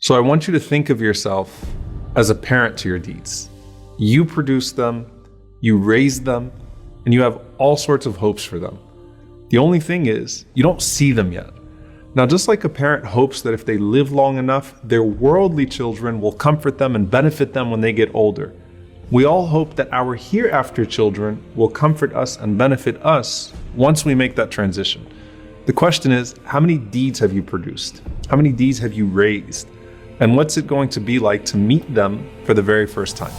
So I want you to think of yourself as a parent to your deeds. You produce them, you raise them, and you have all sorts of hopes for them. The only thing is, you don't see them yet. Now, just like a parent hopes that if they live long enough, their worldly children will comfort them and benefit them when they get older, we all hope that our hereafter children will comfort us and benefit us once we make that transition. The question is, how many deeds have you produced? How many deeds have you raised? And what's it going to be like to meet them for the very first time?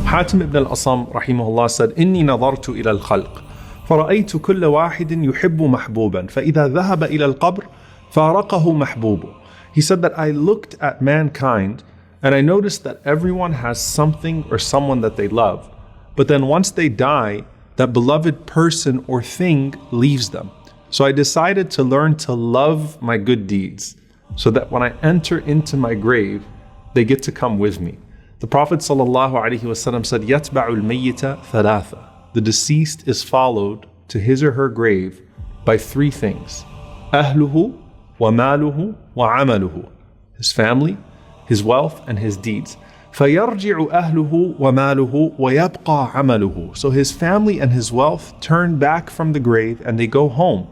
Hatim ibn al-Asam rahimahullah said, إني نظرت إلى الخلق فرأيت كل واحد يحب محبوبا فإذا ذهب إلى القبر فارقه محبوبه. He said that I looked at mankind and I noticed that everyone has something or someone that they love. But then once they die, that beloved person or thing leaves them. So I decided to learn to love my good deeds so that when I enter into my grave, they get to come with me. The Prophet ﷺ said, يَتْبَعُ الْمَيِّتَ ثَلَاثًا. The deceased is followed to his or her grave by three things. أَهْلُهُ وَمَالُهُ وَعَمَلُهُ. His family, his wealth, and his deeds. فَيَرْجِعُ أَهْلُهُ وَمَالُهُ وَيَبْقَى عَمَلُهُ. So his family and his wealth turn back from the grave and they go home.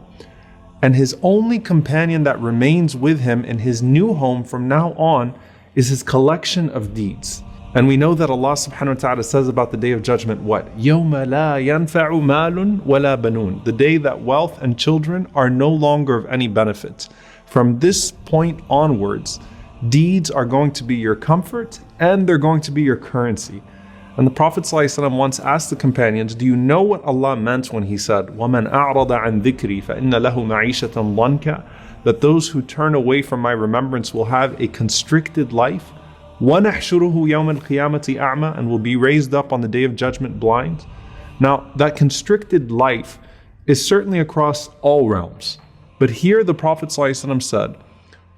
And his only companion that remains with him in his new home from now on is his collection of deeds. And we know that Allah subhanahu wa ta'ala says about the Day of Judgment what? يَوْمَ لَا يَنْفَعُ مَالٌ وَلَا بَنُونَ. The day that wealth and children are no longer of any benefit. From this point onwards, deeds are going to be your comfort and they're going to be your currency. And the Prophet ﷺ once asked the companions, do you know what Allah meant when he said, وَمَنْ أَعْرَضَ عَنْ ذِكْرِي فَإِنَّ لَهُ مَعِيشَةً ضَنْكَ? That those who turn away from my remembrance will have a constricted life. وَنَحْشُرُهُ يَوْمَ الْقِيَامَةِ أَعْمَى, and will be raised up on the Day of Judgment blind. Now, that constricted life is certainly across all realms. But here the Prophet ﷺ said,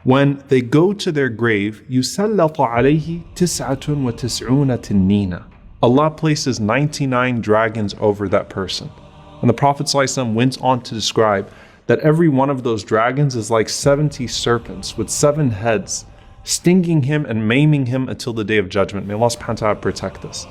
when they go to their grave, يُسَلَّطَ عَلَيْهِ تِسْعَةٌ وَتِسْعُونَ تِنِّينَ. Allah places 99 dragons over that person. And the Prophet ﷺ went on to describe that every one of those dragons is like 70 serpents with 7 heads, stinging him and maiming him until the Day of Judgment. May Allah subhanahu wa ta'ala protect us.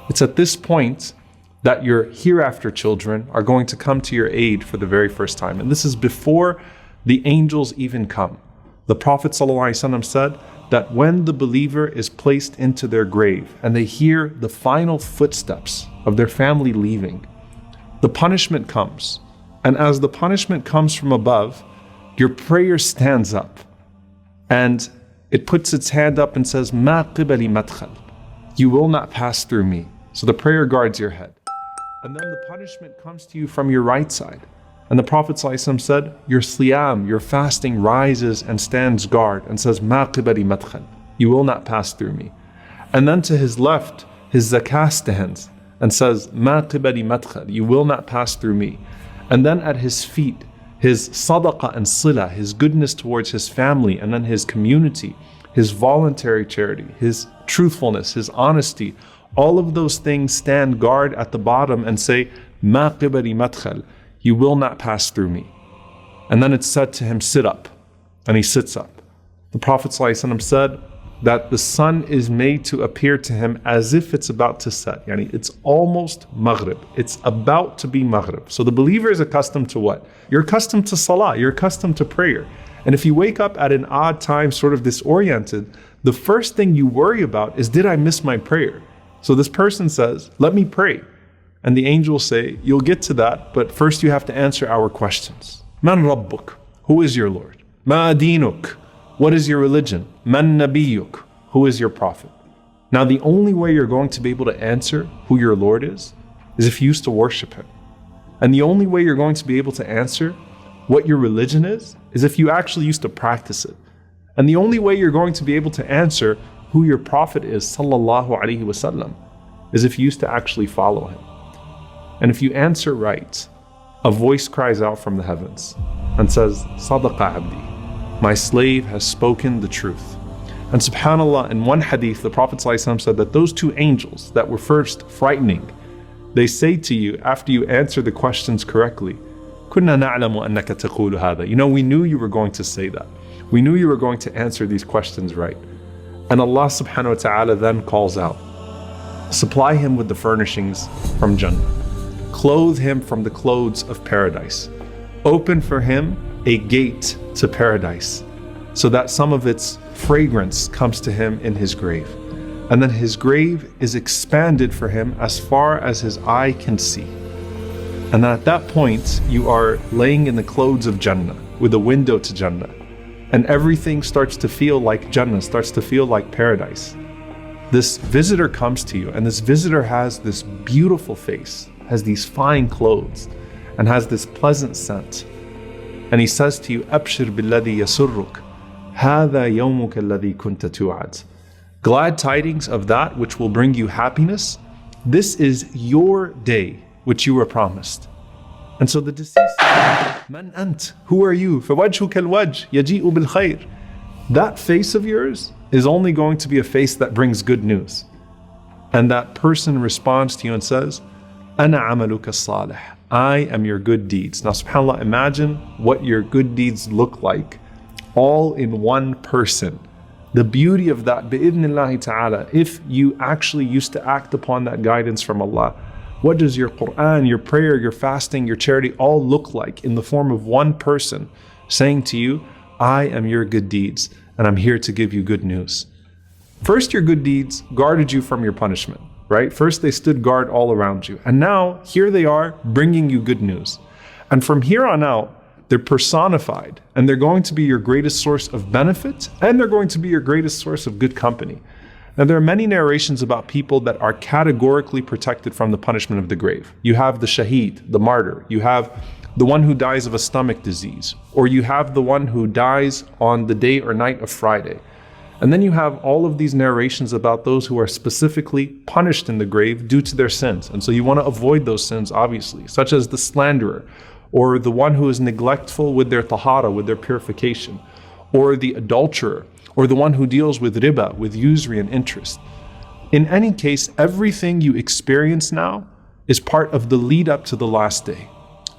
It's at this point that your hereafter children are going to come to your aid for the very first time. And this is before the angels even come. The Prophet ﷺ said that when the believer is placed into their grave and they hear the final footsteps of their family leaving, the punishment comes. And as the punishment comes from above, your prayer stands up and it puts its hand up and says, "Ma qibali madkhal." You will not pass through me. So the prayer guards your head. And then the punishment comes to you from your right side. And the Prophet ﷺ said, your siyam, your fasting rises and stands guard and says, "Ma qibali madkhal." You will not pass through me. And then to his left, his zakah stands and says, "Ma qibali madkhal." You will not pass through me. And then at his feet, his sadaqah and sila, his goodness towards his family and then his community, his voluntary charity, his truthfulness, his honesty, all of those things stand guard at the bottom and say, "Ma qibali madkhal." You will not pass through me. And then it's said to him, sit up. And he sits up. The Prophet ﷺ said that the sun is made to appear to him as if it's about to set. Yani it's almost Maghrib. It's about to be Maghrib. So the believer is accustomed to what? You're accustomed to salah. You're accustomed to prayer. And if you wake up at an odd time, sort of disoriented, the first thing you worry about is, did I miss my prayer? So this person says, let me pray. And the angels say, you'll get to that, but first you have to answer our questions. Man Rabbuk? Who is your Lord? Ma dinuk? What is your religion? Man nabiyuk? Who is your prophet? Now the only way you're going to be able to answer who your Lord is if you used to worship him. And the only way you're going to be able to answer what your religion is if you actually used to practice it. And the only way you're going to be able to answer who your prophet is, sallallahu alaihi wasallam, is if you used to actually follow him. And if you answer right, a voice cries out from the heavens and says, Sadaqa abdi, my slave has spoken the truth. And subhanAllah, in one hadith, the Prophet ﷺ said that those two angels that were first frightening They say to you after you answer the questions correctly, كُنَّا نَعْلَمُ أَنَّكَ تَقُولُ هَذَا. You know, we knew you were going to say that. We knew you were going to answer these questions right. And Allah subhanahu wa ta'ala then calls out, supply him with the furnishings from Jannah. Clothe him from the clothes of paradise. Open for him a gate to paradise so that some of its fragrance comes to him in his grave. And then his grave is expanded for him as far as his eye can see. And then at that point, you are laying in the clothes of Jannah with a window to Jannah. And everything starts to feel like Jannah, starts to feel like paradise. This visitor comes to you, and this visitor has this beautiful face, has these fine clothes, and has this pleasant scent. And he says to you, أبشر بالذي يسرك هذا يومك الذي كنت توعد. Glad tidings of that which will bring you happiness. This is your day which you were promised. And so the deceased, Man ant, who are you? فوجهك الوجه يجيء بالخير. That face of yours is only going to be a face that brings good news. And that person responds to you and says, أنا عملك الصالح. I am your good deeds. Now subhanAllah, imagine what your good deeds look like all in one person. The beauty of that, bi'idhnillahi ta'ala, if you actually used to act upon that guidance from Allah, what does your Quran, your prayer, your fasting, your charity all look like in the form of one person saying to you, I am your good deeds and I'm here to give you good news. First, your good deeds guarded you from your punishment, right? First, they stood guard all around you. And now, here they are bringing you good news. And from here on out, they're personified and they're going to be your greatest source of benefit and they're going to be your greatest source of good company. Now, there are many narrations about people that are categorically protected from the punishment of the grave. You have the shaheed, the martyr. You have the one who dies of a stomach disease, or you have the one who dies on the day or night of Friday. And then you have all of these narrations about those who are specifically punished in the grave due to their sins. And so you want to avoid those sins, obviously, such as the slanderer, or the one who is neglectful with their tahara, with their purification, or the adulterer, or the one who deals with riba, with usury and interest. In any case, everything you experience now is part of the lead up to the last day.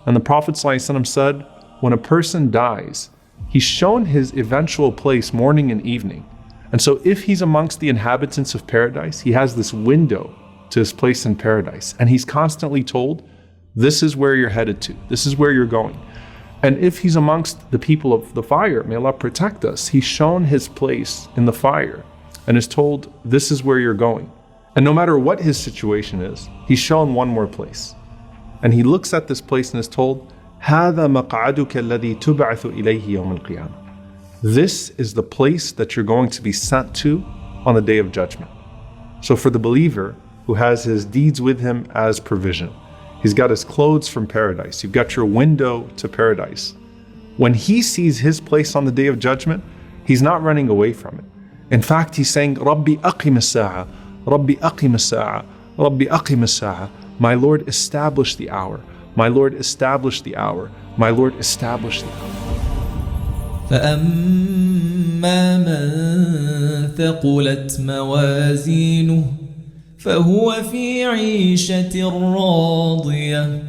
And the Prophet ﷺ said, when a person dies, he's shown his eventual place morning and evening. And so if he's amongst the inhabitants of paradise, he has this window to his place in paradise. And he's constantly told, this is where you're headed to. This is where you're going. And if he's amongst the people of the fire, may Allah protect us, he's shown his place in the fire and is told, this is where you're going. And no matter what his situation is, he's shown one more place. And he looks at this place and is told, هَذَا مَقْعَدُكَ الَّذِي تُبْعَثُ إِلَيْهِ يَوْمَ الْقِيَامَةِ. This is the place that you're going to be sent to on the day of judgment. So for the believer who has his deeds with him as provision, he's got his clothes from paradise. You've got your window to paradise. When he sees his place on the day of judgment, he's not running away from it. In fact, he's saying, Rabbi aqim as-sa'a, Rabbi aqim as-sa'a, Rabbi aqim as-sa'a. My Lord, establish the hour. My Lord, establish the hour. My Lord, establish the hour. فأما من ثقلت موازينه فهو في عيشة راضية